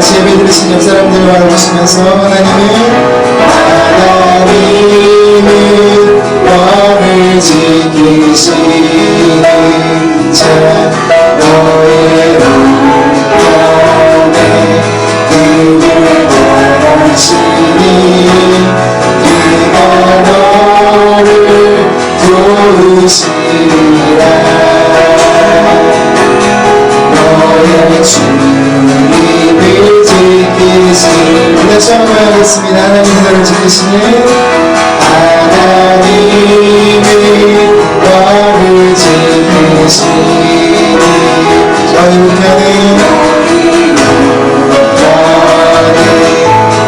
같이 예배 드리신 옆 사람들을 바라보시면서 하나님은 너를 지키시니 자 너의 눈가에 그를 바라시니 그가 너를 도우시리라. 너의 주님을 지키시니 다시 한번 하겠습니다. 하나님이 너를 지키시니 하나님이 너를 지키시니 저희 우편에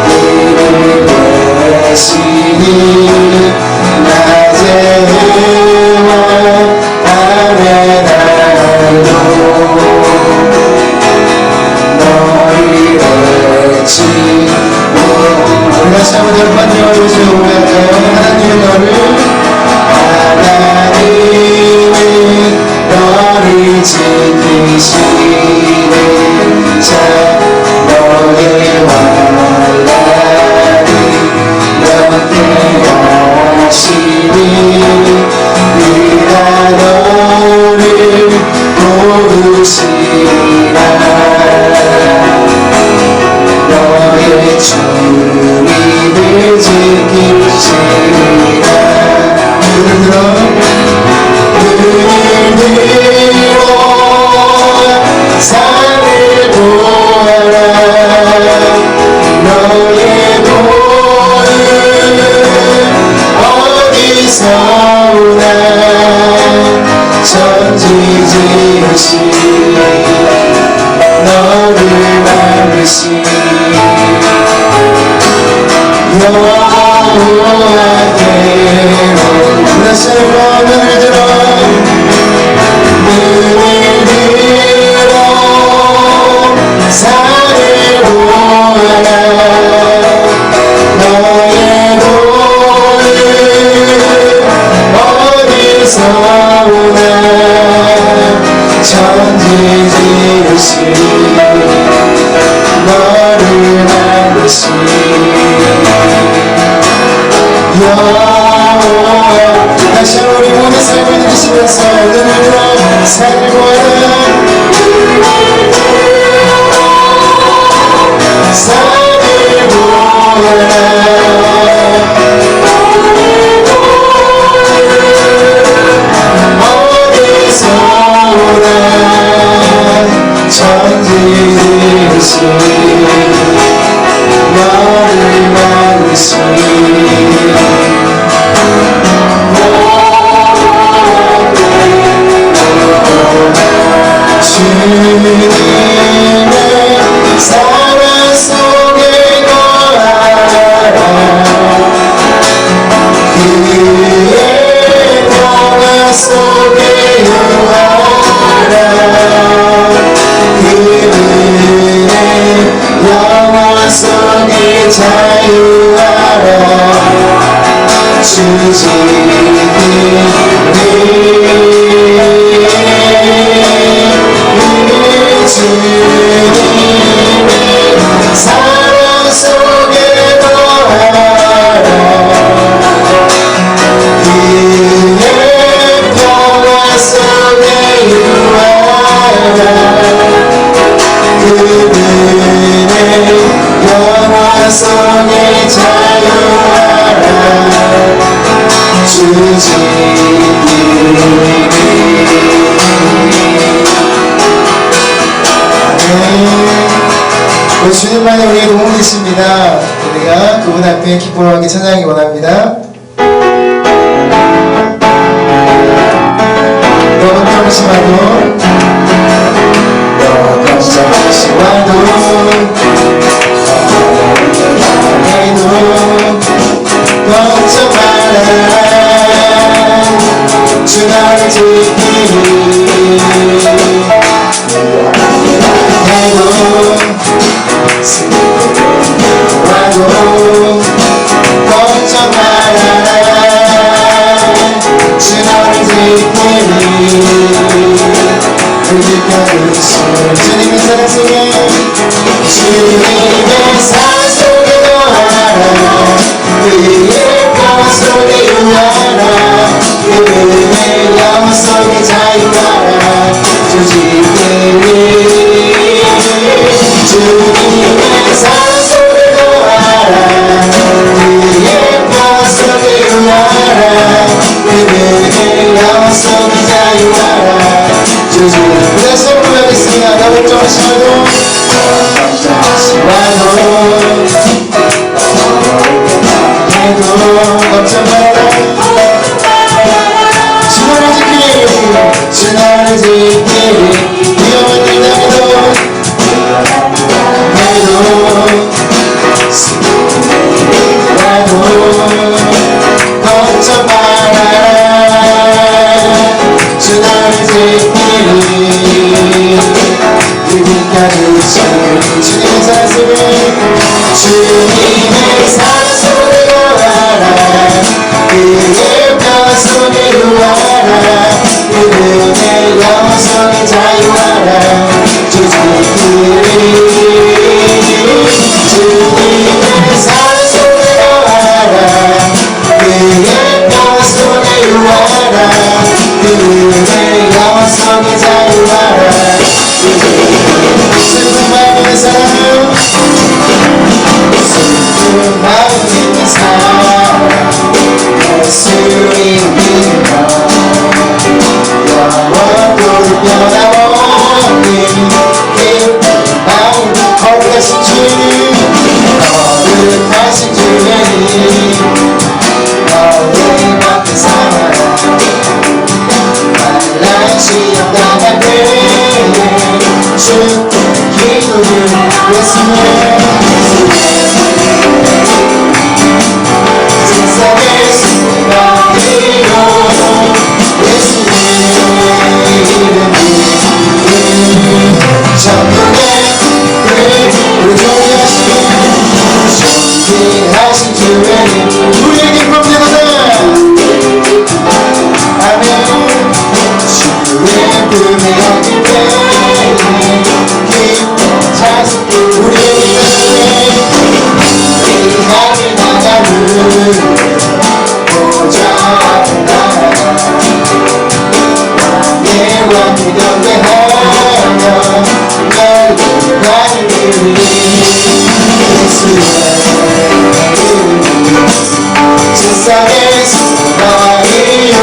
그를 보시니 낮에와 밤에 날도 너를 외치고 다시 한번 여러분 여기서 고백할까요? 하나님은 너를 지키시니 자 너의 환란이 영원히 하시니 그가 너를 도우시리라. 너의 주님을 지키시리라. 눈을 들어 산을 보아라. 너의 도움 어디서 오나. 천지 지으신 너를 만드신 여호와께로 다시 한번 눈을 들어 산을 보아라. 너의 도움 어디서 오나. 천지 지으신 너를 만드신 여호와. 다시 한번 우리 모든 삶을 들으시면서 눈을 들어 산을 보아라. 산을 보아라. 어디서 오나. 천지 지으신 너를 만드신 주님의 사랑 속에 거하라. 그의 평화 속에 유하라. 그분의 영원 속에 자유하라. 주님의 사랑 속에 거하라. 그의 평화 속에 유하라. 그분의 영원 속에 자유하라. 주님만이 우리의 도움이 되십니다. 우리가 그분 앞에 기뻐하게 찬양하기 원합니다. 여러분 잠시만요. 여러분 잠시만요. 걱정 마라. 주 나를 지키니 걱정 마라. 주 나를 지키니 주님의 사랑 속에 주님의 사랑 속에 너하라 그의 평화 속에 유하라 그의 영원 속에 자유하라 주님의 사랑 속에 너하라 그의 평화 속에 유하라 그의 영원 속에 자유하라 주님의 사랑 고백했습니다. 너를 정하시와도 해도 걱정 마라 주 나를 지키리 주 나를 지키리 위험한 일 당해도 해도 걱정 마라 주 나를 지키리 끝까지 주님의 사랑 속에 주님의 사랑 속에 거하라 그의 평화 속에 유하라 그의 영원 속에 자유하라 주님의 사랑 속에 거하라 그의 평화 속에 유하라 그의 영원 속에 자유하라 슬픈 마음의 사랑 슬픈 마음의 사랑 예수님이여 영원토록 변함없는 기쁜 마음 거룩하신 주님 거룩하신 주님 너의 밖에 살아라 말란 시험 당할 때에 주께 기도를 했으면 세상의 수가 되어 예수의 이름이 천국의 우리 존귀하신 존귀하신 주의 우리에게 범죄하다 아멘 주의 품에 안길 때 우리에게 하늘 나가는 보좌 앞에 나아가 왕의 왕이 경배하며 너를 가는 길이 예수의 세상의 수고하리요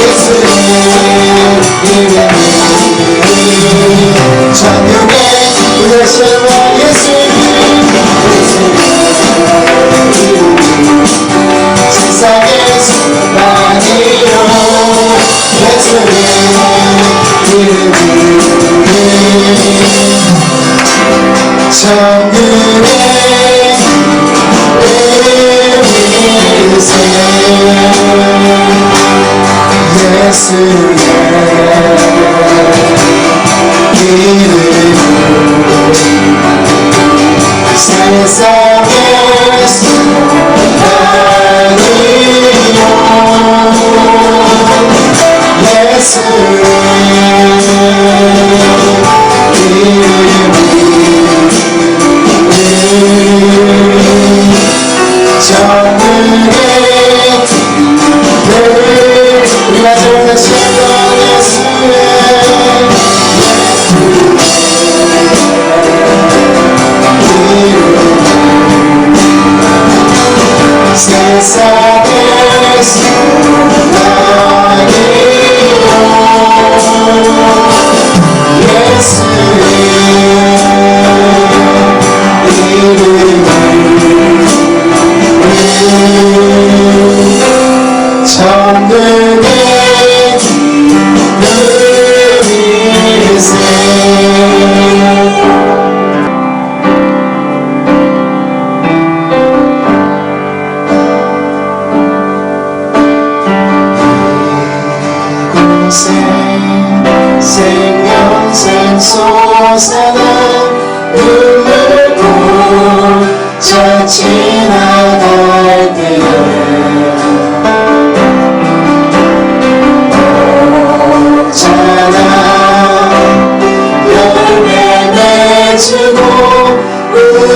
예수의 이름이 천국의 우리시와 예수님 세상의 수고하리요 예수의 이름이 천국의 예수의 이름 세상의 수고하리요 예수의 이름 천국의 우리 마지막 같이 한번 예수의 세상의 수고하리요 예수의 이름을 천국의 누리세 생명생 솟아나 눈물 보자 지나갈 때에 오잖아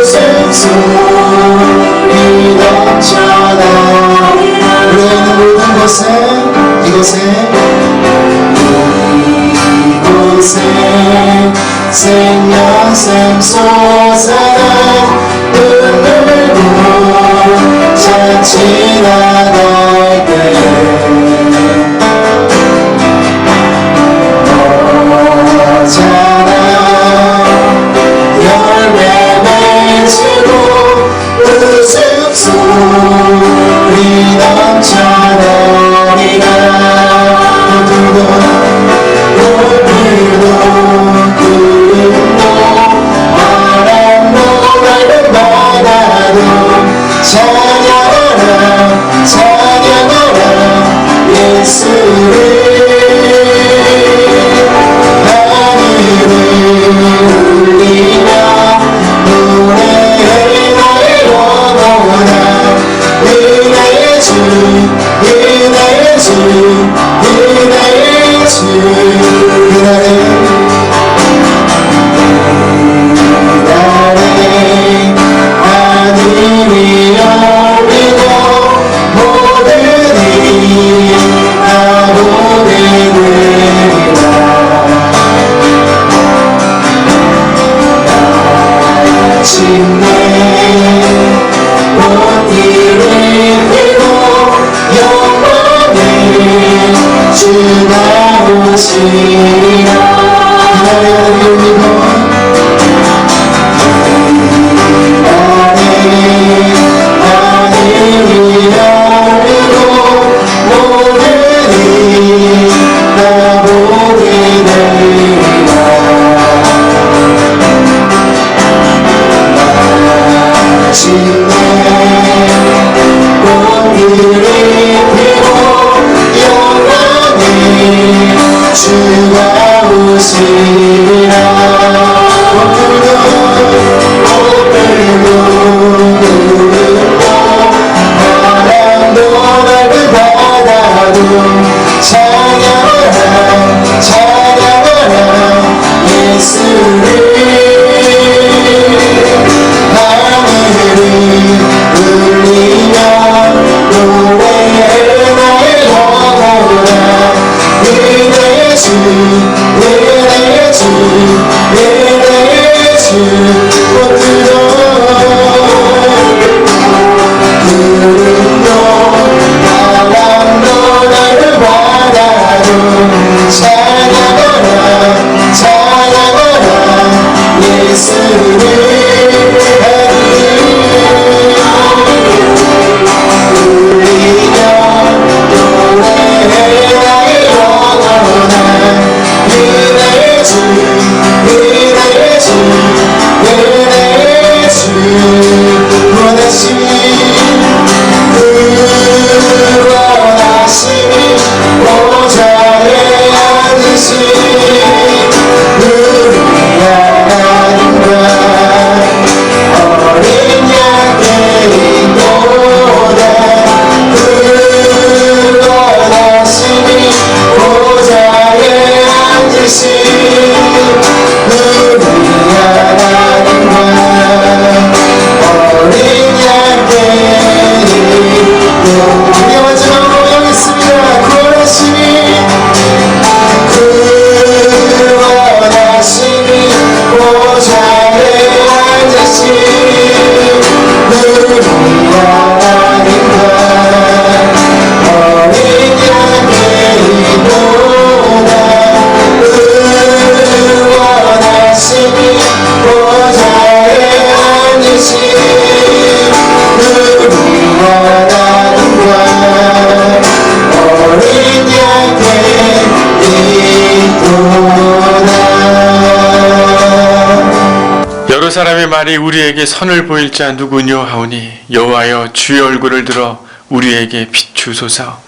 웃음소리 넘쳐나리라. 우리가 있는 모든 곳에 이곳에 생명샘 솟아나 눈물고 잔치 나갈 때 너잖아 열매 맺히고 웃음소리 넘쳐나리라. 오늘도 구름도 바람도 맑은 바다도 찬양하라 찬양하라 예수를. 하늘을 울리며 노래해 나의 영혼아. 은혜의 주 은혜의 주 은혜의 주. 그날에 하늘이 열리고 모든이 다 보게 되리라. 마침내 꽃길을 피고 영원히 주가 오시리라. 그날에 하늘이 열리고 하늘이 열리고 모든이 다 보게 되리라. 마침내 꽃길을 피고 영원히 주가 오시리라. 오늘도 바람도 맑은 바다도 찬양하라 찬양하라 예수를. 하늘을 울리며 노래해 나의 영혼아. 은혜의 주 은혜의 주 은혜의 주. 꽃들도 구름도 바람도 맑은 바다도 찬양하라 찬양하라 예수를. 울리며 노래해 나의 영혼아. 은혜의 주 은혜의 주 은혜의 주. 구원하심이 보좌에 앉으신 우리 하나님과 어린 양의 인도다. 구원하심이 보좌에 앉으신 우리 하나님과 어린 양의 인도. 우리가 마지막으로 영했습니다. 구원하심이 보좌에 앉으신 우리 하나님과 어린 양의 인도다. 구원하심이 보좌에 앉으신 우리 하나님과 어린 양의 인도다. 여러 사람의 말이 우리에게 선을 보일 자 누구뇨 하오니 여호와여 주의 얼굴을 들어 우리에게 비추소서.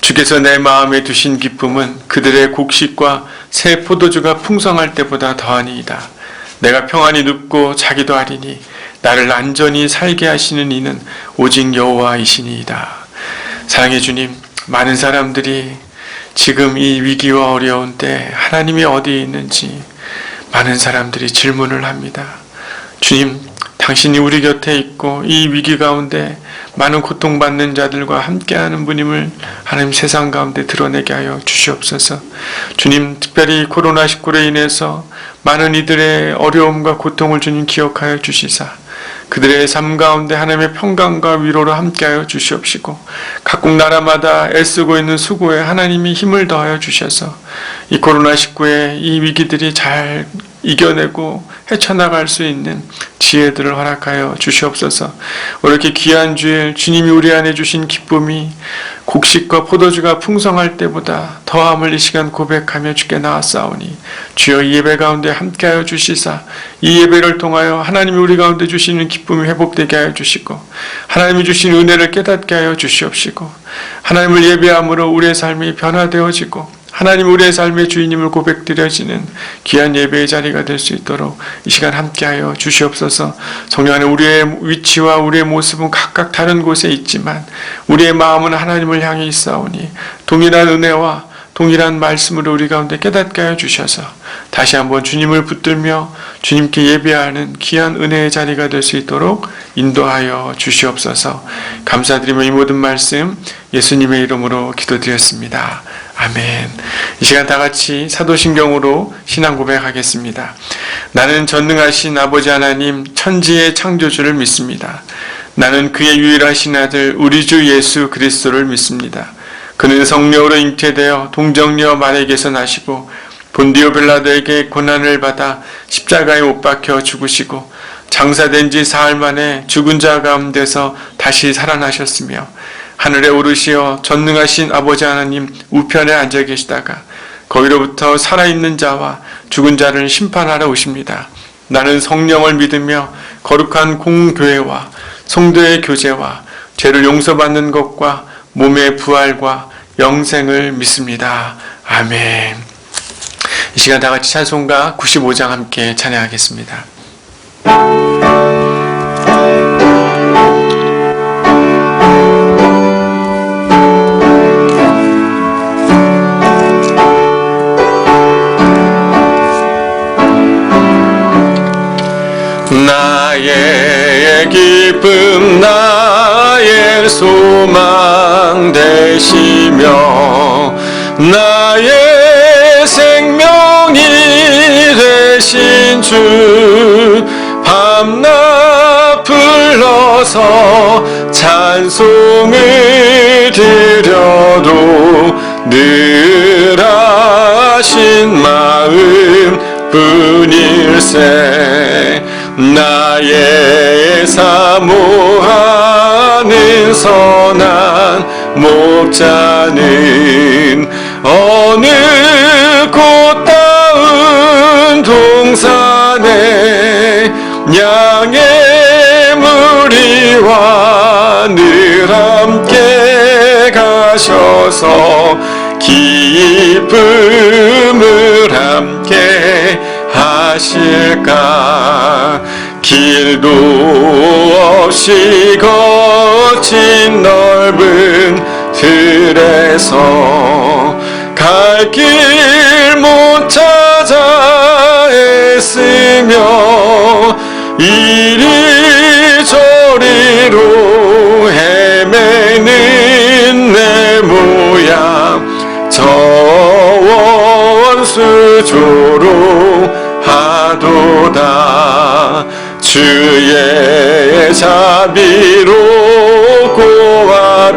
주께서 내 마음에 두신 기쁨은 그들의 곡식과 새 포도주가 풍성할 때보다 더하니이다. 내가 평안히 눕고 자기도 하리니 나를 안전히 살게 하시는 이는 오직 여호와이시니이다. 사랑의 주님, 많은 사람들이 지금 이 위기와 어려운 때 하나님이 어디에 있는지 많은 사람들이 질문을 합니다. 주님, 당신이 우리 곁에 있고 이 위기 가운데 많은 고통받는 자들과 함께하는 분임을 하나님 세상 가운데 드러내게 하여 주시옵소서. 주님, 특별히 코로나19로 인해서 많은 이들의 어려움과 고통을 주님 기억하여 주시사 그들의 삶 가운데 하나님의 평강과 위로로 함께하여 주시옵시고 각국 나라마다 애쓰고 있는 수고에 하나님이 힘을 더하여 주셔서 이 코로나19의 이 위기들이 잘 이겨내고 헤쳐나갈 수 있는 지혜들을 허락하여 주시옵소서. 이렇게 귀한 주일 주님이 우리 안에 주신 기쁨이 곡식과 포도주가 풍성할 때보다 더함을 이 시간 고백하며 주께 나왔사오니 주여 이 예배 가운데 함께하여 주시사 이 예배를 통하여 하나님이 우리 가운데 주시는 기쁨이 회복되게 하여 주시고 하나님이 주신 은혜를 깨닫게 하여 주시옵시고 하나님을 예배함으로 우리의 삶이 변화되어지고 하나님 우리의 삶의 주인님을 고백드려지는 귀한 예배의 자리가 될 수 있도록 이 시간 함께하여 주시옵소서. 성령 안에 우리의 위치와 우리의 모습은 각각 다른 곳에 있지만 우리의 마음은 하나님을 향해 있사오니 동일한 은혜와 동일한 말씀으로 우리 가운데 깨닫게 하여 주셔서 다시 한번 주님을 붙들며 주님께 예배하는 귀한 은혜의 자리가 될 수 있도록 인도하여 주시옵소서. 감사드리며 이 모든 말씀 예수님의 이름으로 기도드렸습니다. 아멘. 이 시간 다 같이 사도신경으로 신앙 고백하겠습니다. 나는 전능하신 아버지 하나님 천지의 창조주를 믿습니다. 나는 그의 유일하신 아들 우리 주 예수 그리스도를 믿습니다. 그는 성령으로 잉태되어 동정녀 마리아에게서 나시고 본디오 빌라도에게 고난을 받아 십자가에 못 박혀 죽으시고 장사된 지 사흘 만에 죽은 자 가운데서 다시 살아나셨으며 하늘에 오르시어 전능하신 아버지 하나님 우편에 앉아 계시다가 거기로부터 살아있는 자와 죽은 자를 심판하러 오십니다. 나는 성령을 믿으며 거룩한 공교회와 성도의 교제와 죄를 용서받는 것과 몸의 부활과 영생을 믿습니다. 아멘. 이 시간 다 같이 찬송가 95장 함께 찬양하겠습니다. 나의 기쁨 나의 소망 되시며 나의 생명이 되신 주 밤낮 불러서 찬송을 드려도 늘 하신 마음 뿐일세 나의 사모하는 선한 목자는 어느 꽃다운 동산에 양의 무리와 늘 함께 가셔서 기쁨을 함께 하실까 길도 없이 거친 넓은 들에서 갈 길 못 찾아 애쓰며 이리저리로 헤매는 내 모양 저 원수조로 하도다 주의 자비롭고와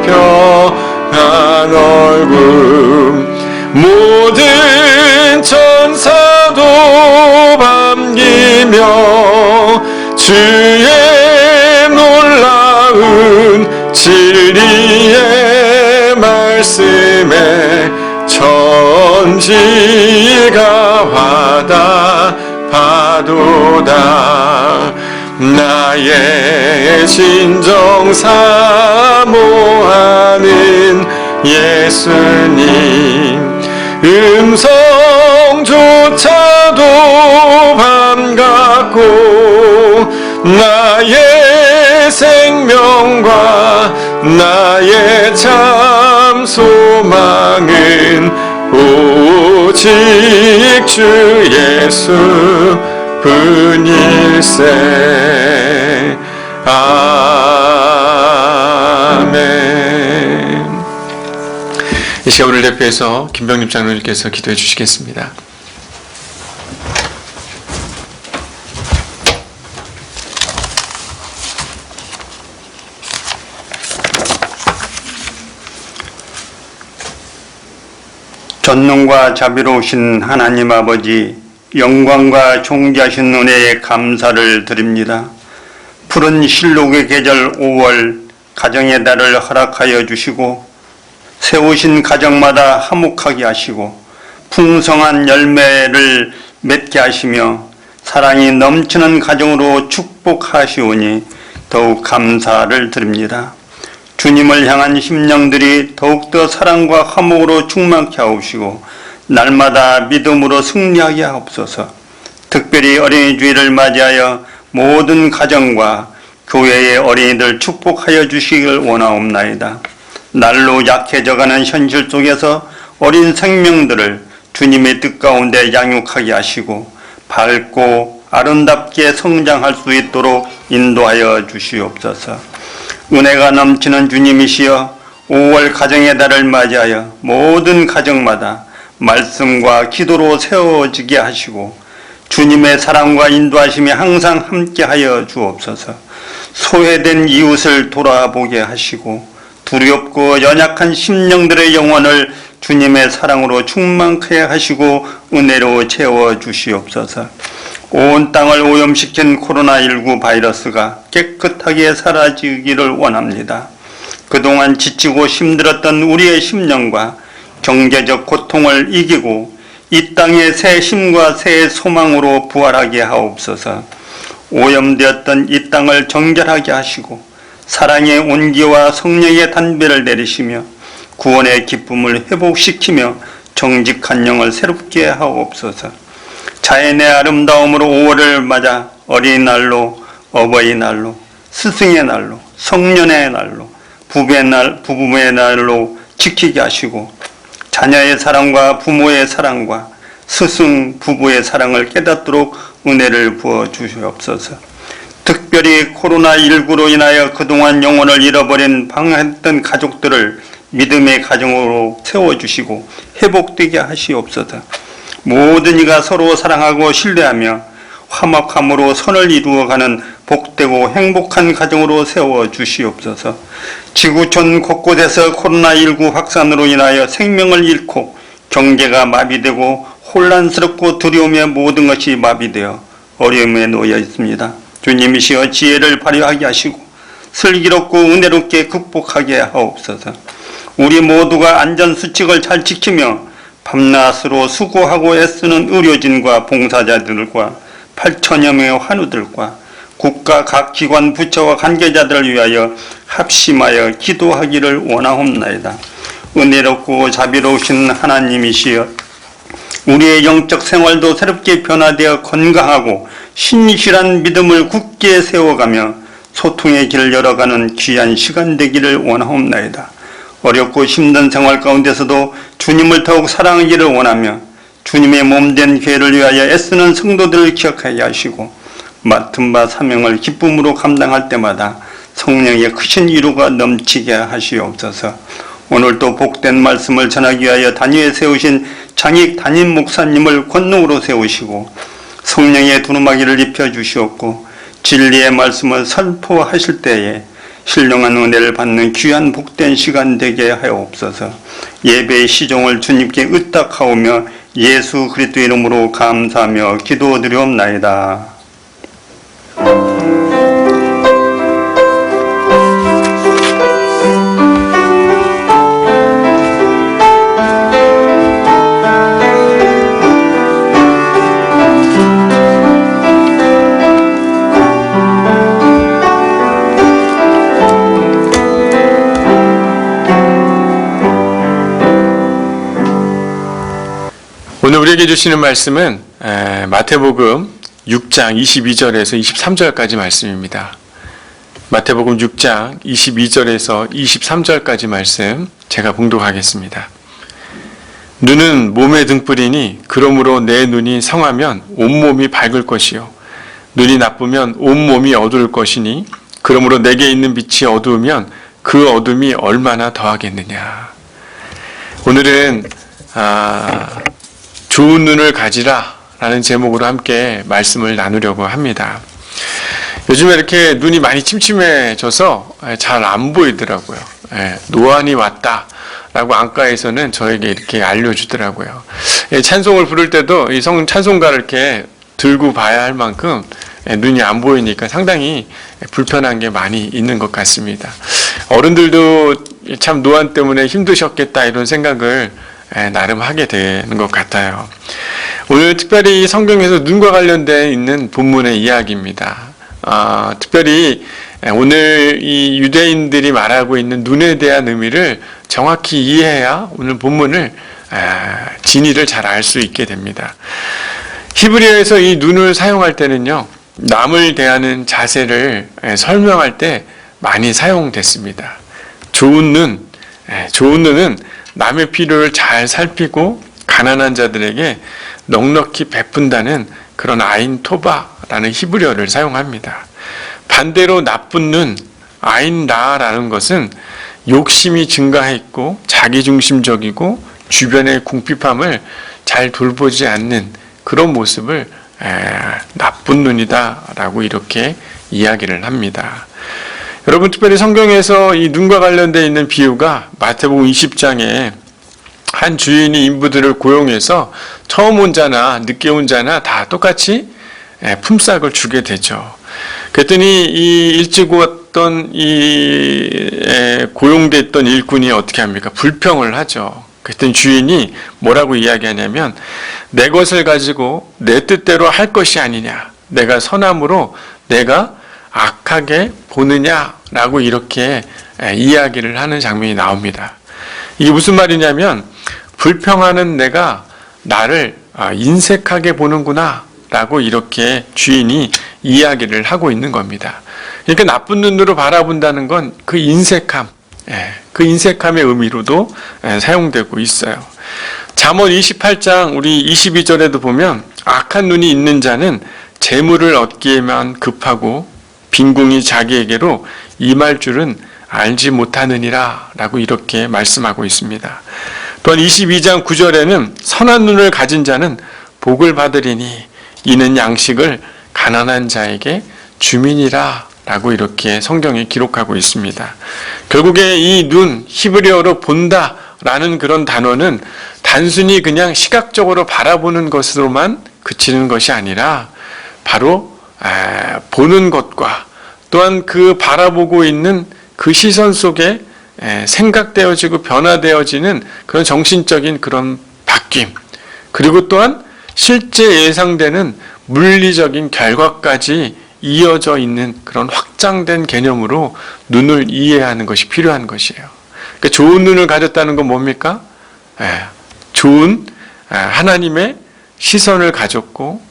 평안 얼굴 모든 천사도 반기며 주의 놀라운 진리의 말씀에 천지가 화다 파도다 나의 진정 사모하는 예수님 음성조차도 반갑고 나의 생명과 나의 참 소망은 오직 주 예수 뿐일세 아멘. 이 시간 오늘 대표해서 김병립 장로님께서 기도해 주시겠습니다. 전능과 자비로우신 하나님 아버지, 영광과 존귀하신 은혜에 감사를 드립니다. 푸른 실록의 계절 5월 가정의 달을 허락하여 주시고 세우신 가정마다 화목하게 하시고 풍성한 열매를 맺게 하시며 사랑이 넘치는 가정으로 축복하시오니 더욱 감사를 드립니다. 주님을 향한 심령들이 더욱더 사랑과 화목으로 충만케 하옵시고 날마다 믿음으로 승리하게 하옵소서. 특별히 어린이 주일을 맞이하여 모든 가정과 교회의 어린이들 축복하여 주시길 원하옵나이다. 날로 약해져가는 현실 속에서 어린 생명들을 주님의 뜻 가운데 양육하게 하시고 밝고 아름답게 성장할 수 있도록 인도하여 주시옵소서. 은혜가 넘치는 주님이시여 5월 가정의 달을 맞이하여 모든 가정마다 말씀과 기도로 세워지게 하시고 주님의 사랑과 인도하심이 항상 함께하여 주옵소서. 소외된 이웃을 돌아보게 하시고 두렵고 연약한 심령들의 영혼을 주님의 사랑으로 충만케 하시고 은혜로 채워주시옵소서. 온 땅을 오염시킨 코로나19 바이러스가 깨끗하게 사라지기를 원합니다. 그동안 지치고 힘들었던 우리의 심령과 경제적 고통을 이기고 이 땅의 새 힘과 새 소망으로 부활하게 하옵소서. 오염되었던 이 땅을 정결하게 하시고 사랑의 온기와 성령의 단비를 내리시며 구원의 기쁨을 회복시키며 정직한 영을 새롭게 하옵소서. 자연의 아름다움으로 5월을 맞아 어린이날로, 어버이날로, 스승의 날로, 성년의 날로, 부부의 날로 지키게 하시고 자녀의 사랑과 부모의 사랑과 스승, 부부의 사랑을 깨닫도록 은혜를 부어 주시옵소서. 특별히 코로나19로 인하여 그동안 영혼을 잃어버린 방황했던 가족들을 믿음의 가정으로 세워주시고 회복되게 하시옵소서. 모든 이가 서로 사랑하고 신뢰하며 화목함으로 선을 이루어가는 복되고 행복한 가정으로 세워주시옵소서. 지구촌 곳곳에서 코로나19 확산으로 인하여 생명을 잃고 경제가 마비되고 혼란스럽고 두려움에 모든 것이 마비되어 어려움에 놓여 있습니다. 주님이시여 지혜를 발휘하게 하시고 슬기롭고 은혜롭게 극복하게 하옵소서. 우리 모두가 안전수칙을 잘 지키며 밤낮으로 수고하고 애쓰는 의료진과 봉사자들과 8천여 명의 환우들과 국가 각 기관 부처와 관계자들을 위하여 합심하여 기도하기를 원하옵나이다. 은혜롭고 자비로우신 하나님이시여 우리의 영적 생활도 새롭게 변화되어 건강하고 신실한 믿음을 굳게 세워가며 소통의 길을 열어가는 귀한 시간 되기를 원하옵나이다. 어렵고 힘든 생활 가운데서도 주님을 더욱 사랑하기를 원하며 주님의 몸된 교회를 위하여 애쓰는 성도들을 기억하게 하시고 맡은 바 사명을 기쁨으로 감당할 때마다 성령의 크신 위로가 넘치게 하시옵소서. 오늘도 복된 말씀을 전하기 위하여 단위에 세우신 장익 담임 목사님을 권능으로 세우시고 성령의 두루마기를 입혀주시옵고 진리의 말씀을 선포하실 때에 신령한 은혜를 받는 귀한 복된 시간 되게 하옵소서. 예배의 시종을 주님께 의탁하오며 예수 그리스도의 이름으로 감사하며 기도드리옵나이다. 오늘 우리에게 주시는 말씀은 마태복음 6장 22절에서 23절까지 말씀입니다. 마태복음 6장 22절에서 23절까지 말씀 제가 봉독하겠습니다. 눈은 몸의 등불이니 그러므로 내 눈이 성하면 온몸이 밝을 것이요 눈이 나쁘면 온몸이 어두울 것이니 그러므로 내게 있는 빛이 어두우면 그 어둠이 얼마나 더하겠느냐. 오늘은 좋은 눈을 가지라 라는 제목으로 함께 말씀을 나누려고 합니다. 요즘에 이렇게 눈이 많이 침침해져서 잘 안 보이더라고요. 노안이 왔다 라고 안과에서는 저에게 이렇게 알려주더라고요. 찬송을 부를 때도 이 찬송가를 이렇게 들고 봐야 할 만큼 눈이 안 보이니까 상당히 불편한 게 많이 있는 것 같습니다. 어른들도 참 노안 때문에 힘드셨겠다 이런 생각을 나름 하게 되는 것 같아요. 오늘 특별히 성경에서 눈과 관련된 있는 본문의 이야기입니다. 특별히 오늘 이 유대인들이 말하고 있는 눈에 대한 의미를 정확히 이해해야 오늘 본문을 진의를 잘 알 수 있게 됩니다. 히브리어에서 이 눈을 사용할 때는요, 남을 대하는 자세를 설명할 때 많이 사용됐습니다. 좋은 눈은 남의 필요를 잘 살피고 가난한 자들에게 넉넉히 베푼다는 그런 아인 토바라는 히브리어를 사용합니다. 반대로 나쁜 눈, 아인 라라는 것은 욕심이 증가했고 자기중심적이고 주변의 궁핍함을 잘 돌보지 않는 그런 모습을 나쁜 눈이다라고 이렇게 이야기를 합니다. 여러분, 특별히 성경에서 이 눈과 관련되어 있는 비유가 마태복음 20장에 한 주인이 인부들을 고용해서 처음 온 자나 늦게 온 자나 다 똑같이 품삯을 주게 되죠. 그랬더니 이 일찍 왔던 고용됐던 일꾼이 어떻게 합니까? 불평을 하죠. 그랬더니 주인이 뭐라고 이야기하냐면, 내 것을 가지고 내 뜻대로 할 것이 아니냐, 내가 선함으로 내가 악하게 보느냐라고 이렇게 이야기를 하는 장면이 나옵니다. 이게 무슨 말이냐면, 불평하는 내가 나를 인색하게 보는구나 라고 이렇게 주인이 이야기를 하고 있는 겁니다. 그러니까 나쁜 눈으로 바라본다는 건 그 인색함, 그 인색함의 의미로도 사용되고 있어요. 잠언 28장 우리 22절에도 보면, 악한 눈이 있는 자는 재물을 얻기에만 급하고 빈궁이 자기에게로 임할 줄은 알지 못하느니라 라고 이렇게 말씀하고 있습니다. 또한 22장 9절에는 선한 눈을 가진 자는 복을 받으리니 이는 양식을 가난한 자에게 주민이라 라고 이렇게 성경에 기록하고 있습니다. 결국에 이 눈, 히브리어로 본다 라는 그런 단어는 단순히 그냥 시각적으로 바라보는 것으로만 그치는 것이 아니라 바로 보는 것과 또한 그 바라보고 있는 그 시선 속에 생각되어지고 변화되어지는 그런 정신적인 그런 바뀜, 그리고 또한 실제 예상되는 물리적인 결과까지 이어져 있는 그런 확장된 개념으로 눈을 이해하는 것이 필요한 것이에요. 그러니까 좋은 눈을 가졌다는 건 뭡니까? 좋은 하나님의 시선을 가졌고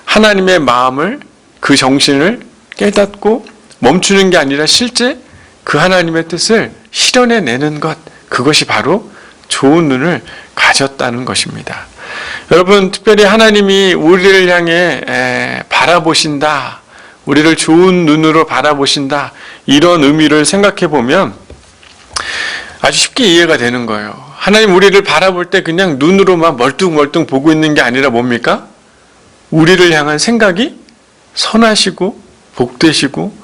하나님의 마음을, 그 정신을 깨닫고 멈추는 게 아니라 실제 그 하나님의 뜻을 실현해내는 것, 그것이 바로 좋은 눈을 가졌다는 것입니다. 여러분, 특별히 하나님이 우리를 향해 바라보신다, 우리를 좋은 눈으로 바라보신다, 이런 의미를 생각해 보면 아주 쉽게 이해가 되는 거예요. 하나님 우리를 바라볼 때 그냥 눈으로만 멀뚱멀뚱 보고 있는 게 아니라 뭡니까? 우리를 향한 생각이 선하시고 복되시고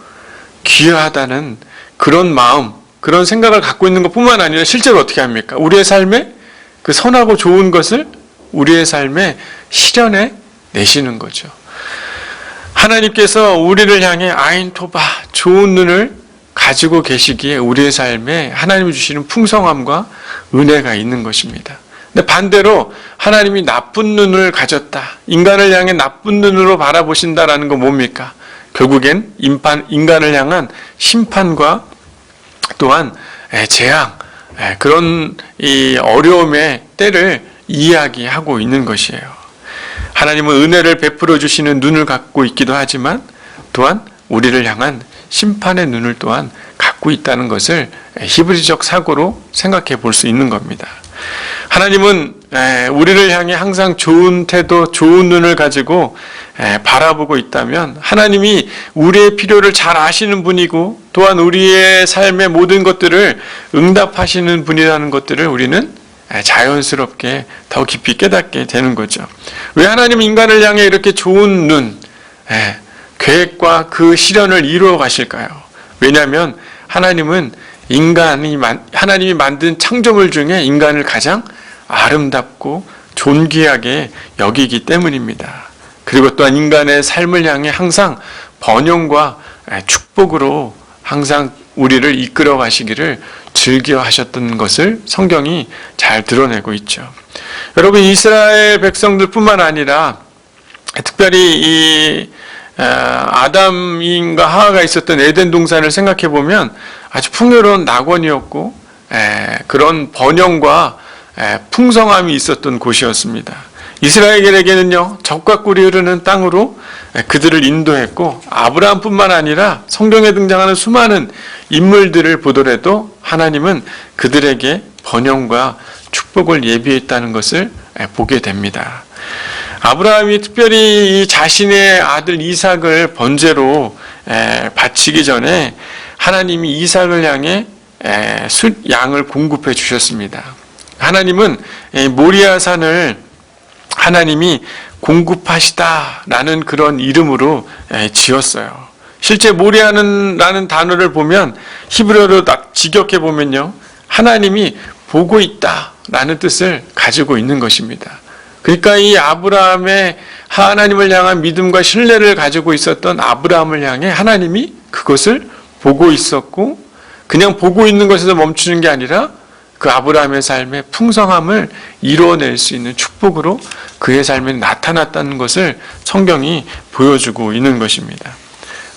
귀하다는 그런 마음, 그런 생각을 갖고 있는 것뿐만 아니라 실제로 어떻게 합니까? 우리의 삶에 그 선하고 좋은 것을 우리의 삶에 실현해 내시는 거죠. 하나님께서 우리를 향해 아인토바, 좋은 눈을 가지고 계시기에 우리의 삶에 하나님이 주시는 풍성함과 은혜가 있는 것입니다. 근데 반대로 하나님이 나쁜 눈을 가졌다, 인간을 향해 나쁜 눈으로 바라보신다라는 건 뭡니까? 결국엔 인간을 향한 심판과 또한 재앙, 그런 이 어려움의 때를 이야기하고 있는 것이에요. 하나님은 은혜를 베풀어 주시는 눈을 갖고 있기도 하지만 또한 우리를 향한 심판의 눈을 또한 갖고 있다는 것을 히브리적 사고로 생각해 볼 수 있는 겁니다. 하나님은 우리를 향해 항상 좋은 태도, 좋은 눈을 가지고 바라보고 있다면 하나님이 우리의 필요를 잘 아시는 분이고 또한 우리의 삶의 모든 것들을 응답하시는 분이라는 것들을 우리는 자연스럽게 더 깊이 깨닫게 되는 거죠. 왜 하나님은 인간을 향해 이렇게 좋은 눈, 계획과 그 실현을 이루어 가실까요? 왜냐하면 하나님은 하나님이 만든 창조물 중에 인간을 가장 아름답고 존귀하게 여기기 때문입니다. 그리고 또한 인간의 삶을 향해 항상 번영과 축복으로 항상 우리를 이끌어 가시기를 즐겨 하셨던 것을 성경이 잘 드러내고 있죠. 여러분, 이스라엘 백성들뿐만 아니라 특별히 이 아담과 하와가 있었던 에덴 동산을 생각해 보면 아주 풍요로운 낙원이었고 그런 번영과 풍성함이 있었던 곳이었습니다. 이스라엘에게는요, 적과 꿀이 흐르는 땅으로 그들을 인도했고, 아브라함뿐만 아니라 성경에 등장하는 수많은 인물들을 보더라도 하나님은 그들에게 번영과 축복을 예비했다는 것을 보게 됩니다. 아브라함이 특별히 이 자신의 아들 이삭을 번제로 바치기 전에 하나님이 이삭을 향해 양을 공급해 주셨습니다. 하나님은 모리아산을 하나님이 공급하시다라는 그런 이름으로 지었어요. 실제 모리아라는 단어를 보면 히브리어로 직역해 보면요, 하나님이 보고 있다라는 뜻을 가지고 있는 것입니다. 그러니까 이 아브라함의 하나님을 향한 믿음과 신뢰를 가지고 있었던 아브라함을 향해 하나님이 그것을 보고 있었고, 그냥 보고 있는 것에서 멈추는 게 아니라 그 아브라함의 삶의 풍성함을 이루어낼 수 있는 축복으로 그의 삶에 나타났다는 것을 성경이 보여주고 있는 것입니다.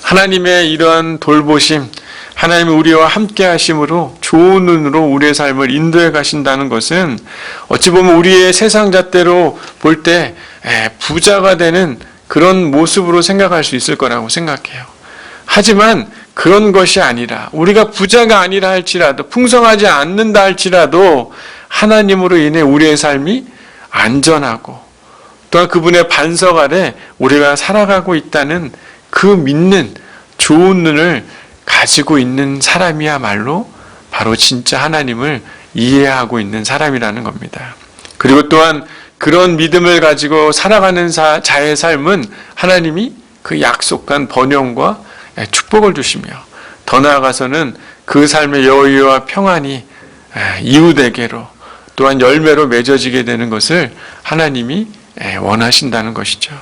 하나님의 이러한 돌보심, 하나님이 우리와 함께 하심으로 좋은 눈으로 우리의 삶을 인도해 가신다는 것은 어찌 보면 우리의 세상 잣대로 볼 때 부자가 되는 그런 모습으로 생각할 수 있을 거라고 생각해요. 하지만 그런 것이 아니라, 우리가 부자가 아니라 할지라도, 풍성하지 않는다 할지라도 하나님으로 인해 우리의 삶이 안전하고 또한 그분의 반석 아래 우리가 살아가고 있다는 그 믿는 좋은 눈을 가지고 있는 사람이야말로 바로 진짜 하나님을 이해하고 있는 사람이라는 겁니다. 그리고 또한 그런 믿음을 가지고 살아가는 자의 삶은 하나님이 그 약속한 번영과 축복을 주시며, 더 나아가서는 그 삶의 여유와 평안이 이웃에게로 또한 열매로 맺어지게 되는 것을 하나님이 원하신다는 것이죠.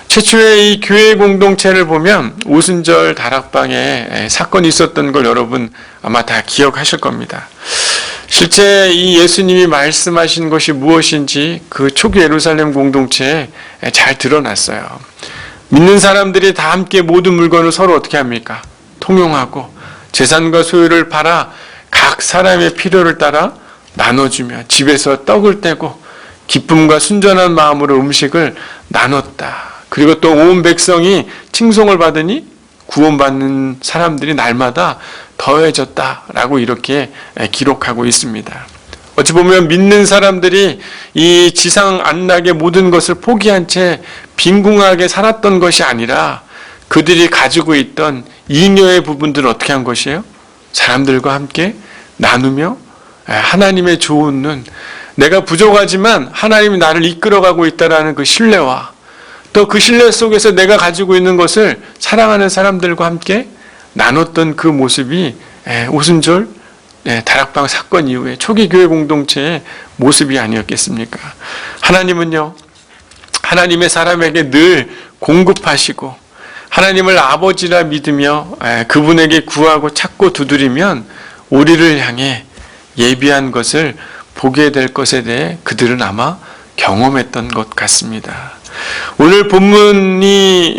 최초의 이 교회 공동체를 보면 오순절 다락방에 사건이 있었던 걸 여러분 아마 다 기억하실 겁니다. 실제 이 예수님이 말씀하신 것이 무엇인지 그 초기 예루살렘 공동체에 잘 드러났어요. 믿는 사람들이 다 함께 모든 물건을 서로 어떻게 합니까? 통용하고 재산과 소유를 팔아 각 사람의 필요를 따라 나눠주며 집에서 떡을 떼고 기쁨과 순전한 마음으로 음식을 나눴다. 그리고 또 온 백성이 칭송을 받으니 구원받는 사람들이 날마다 더해졌다라고 이렇게 기록하고 있습니다. 어찌 보면 믿는 사람들이 이 지상 안락의 모든 것을 포기한 채 빈궁하게 살았던 것이 아니라 그들이 가지고 있던 잉여의 부분들을 어떻게 한 것이에요? 사람들과 함께 나누며 하나님의 좋은 눈, 내가 부족하지만 하나님이 나를 이끌어가고 있다는 그 신뢰와 또 그 신뢰 속에서 내가 가지고 있는 것을 사랑하는 사람들과 함께 나눴던 그 모습이 오순절 다락방 사건 이후에 초기 교회 공동체의 모습이 아니었겠습니까? 하나님은요, 하나님의 사람에게 늘 공급하시고 하나님을 아버지라 믿으며 그분에게 구하고 찾고 두드리면 우리를 향해 예비한 것을 보게 될 것에 대해 그들은 아마 경험했던 것 같습니다. 오늘 본문이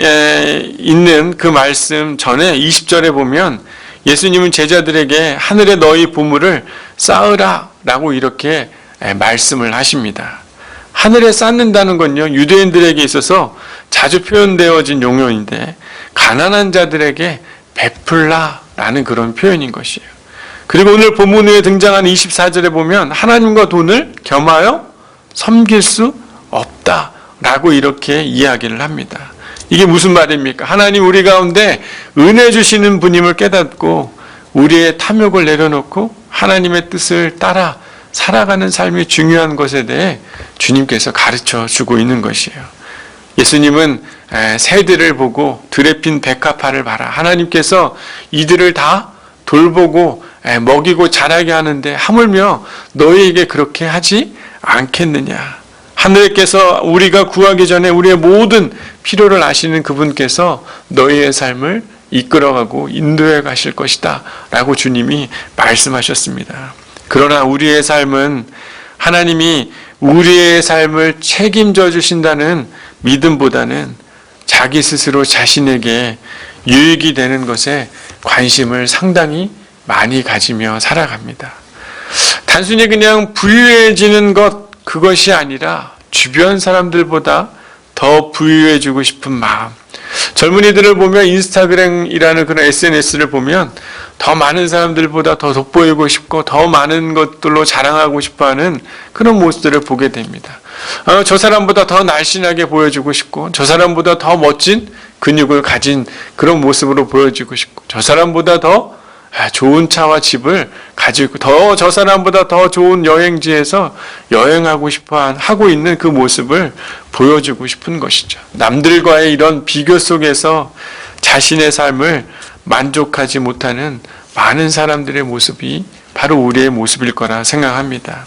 있는 그 말씀 전에 20절에 보면 예수님은 제자들에게 하늘에 너희 보물을 쌓으라 라고 이렇게 말씀을 하십니다. 하늘에 쌓는다는 건요, 유대인들에게 있어서 자주 표현되어진 용어인데 가난한 자들에게 베풀라 라는 그런 표현인 것이에요. 그리고 오늘 본문 후에 등장하는 24절에 보면 하나님과 돈을 겸하여 섬길 수 없다 라고 이렇게 이야기를 합니다. 이게 무슨 말입니까? 하나님 우리 가운데 은혜 주시는 분임을 깨닫고 우리의 탐욕을 내려놓고 하나님의 뜻을 따라 살아가는 삶이 중요한 것에 대해 주님께서 가르쳐 주고 있는 것이에요. 예수님은 새들을 보고 들에 핀 백합화를 봐라. 하나님께서 이들을 다 돌보고 먹이고 자라게 하는데 하물며 너희에게 그렇게 하지 않겠느냐. 하늘께서 우리가 구하기 전에 우리의 모든 필요를 아시는 그분께서 너희의 삶을 이끌어가고 인도해 가실 것이다 라고 주님이 말씀하셨습니다. 그러나 우리의 삶은 하나님이 우리의 삶을 책임져 주신다는 믿음보다는 자기 스스로 자신에게 유익이 되는 것에 관심을 상당히 많이 가지며 살아갑니다. 단순히 그냥 부유해지는 것, 그것이 아니라 주변 사람들보다 더 부유해지고 싶은 마음. 젊은이들을 보면 인스타그램이라는 그런 SNS를 보면 더 많은 사람들보다 더 돋보이고 싶고 더 많은 것들로 자랑하고 싶어하는 그런 모습들을 보게 됩니다. 저 사람보다 더 날씬하게 보여주고 싶고 저 사람보다 더 멋진 근육을 가진 그런 모습으로 보여주고 싶고 저 사람보다 더 좋은 차와 집을 가지고 더 저 사람보다 더 좋은 여행지에서 여행하고 싶어 하고 있는 그 모습을 보여주고 싶은 것이죠. 남들과의 이런 비교 속에서 자신의 삶을 만족하지 못하는 많은 사람들의 모습이 바로 우리의 모습일 거라 생각합니다.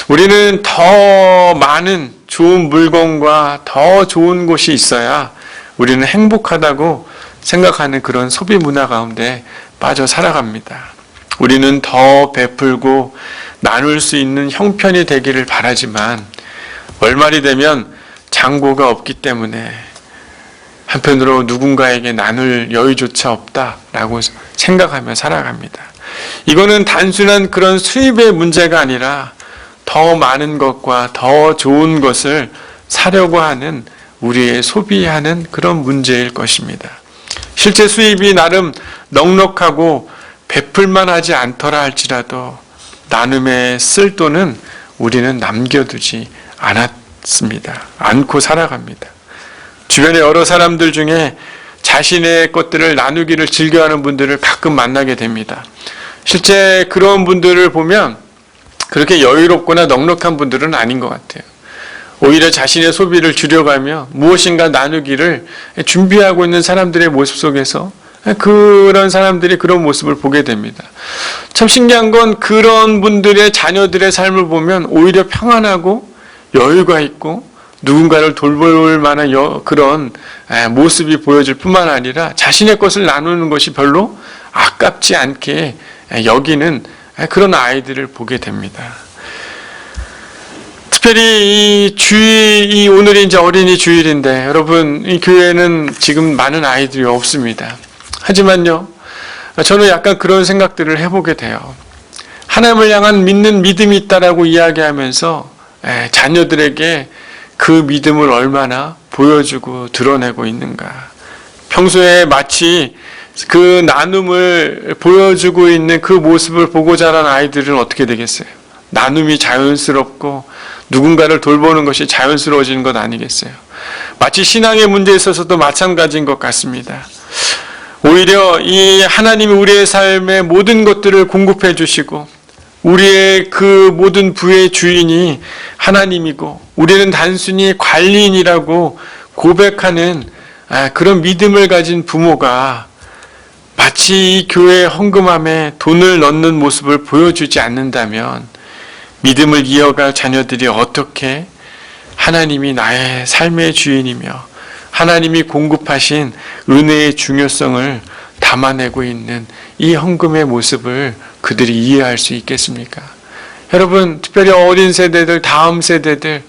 우리는 더 많은 좋은 물건과 더 좋은 곳이 있어야 우리는 행복하다고 생각하는 그런 소비 문화 가운데 빠져 살아갑니다. 우리는 더 베풀고 나눌 수 있는 형편이 되기를 바라지만 월말이 되면 잔고가 없기 때문에 한편으로 누군가에게 나눌 여유조차 없다라고 생각하며 살아갑니다. 이거는 단순한 그런 수입의 문제가 아니라 더 많은 것과 더 좋은 것을 사려고 하는 우리의 소비하는 그런 문제일 것입니다. 실제 수입이 나름 넉넉하고 베풀만 하지 않더라 할지라도 나눔에 쓸 돈은 우리는 남겨두지 않고 살아갑니다. 주변의 여러 사람들 중에 자신의 것들을 나누기를 즐겨하는 분들을 가끔 만나게 됩니다. 실제 그런 분들을 보면 그렇게 여유롭거나 넉넉한 분들은 아닌 것 같아요. 오히려 자신의 소비를 줄여가며 무엇인가 나누기를 준비하고 있는 사람들의 모습 속에서 그런 사람들이 그런 모습을 보게 됩니다. 참 신기한 건 그런 분들의 자녀들의 삶을 보면 오히려 평안하고 여유가 있고 누군가를 돌볼 만한 그런 모습이 보여질 뿐만 아니라 자신의 것을 나누는 것이 별로 아깝지 않게 여기는 그런 아이들을 보게 됩니다. 특별히 이 오늘이 이제 어린이 주일인데 여러분 이 교회에는 지금 많은 아이들이 없습니다. 하지만요, 저는 약간 그런 생각들을 해보게 돼요. 하나님을 향한 믿는 믿음이 있다라고 이야기하면서 자녀들에게 그 믿음을 얼마나 보여주고 드러내고 있는가. 평소에 마치 그 나눔을 보여주고 있는 그 모습을 보고 자란 아이들은 어떻게 되겠어요? 나눔이 자연스럽고 누군가를 돌보는 것이 자연스러워지는 것 아니겠어요? 마치 신앙의 문제에 있어서도 마찬가지인 것 같습니다. 오히려 이 하나님이 우리의 삶의 모든 것들을 공급해 주시고 우리의 그 모든 부의 주인이 하나님이고 우리는 단순히 관리인이라고 고백하는 그런 믿음을 가진 부모가 마치 이 교회 헌금함에 돈을 넣는 모습을 보여주지 않는다면 믿음을 이어갈 자녀들이 어떻게 하나님이 나의 삶의 주인이며 하나님이 공급하신 은혜의 중요성을 담아내고 있는 이 헌금의 모습을 그들이 이해할 수 있겠습니까? 여러분, 특별히 어린 세대들, 다음 세대들,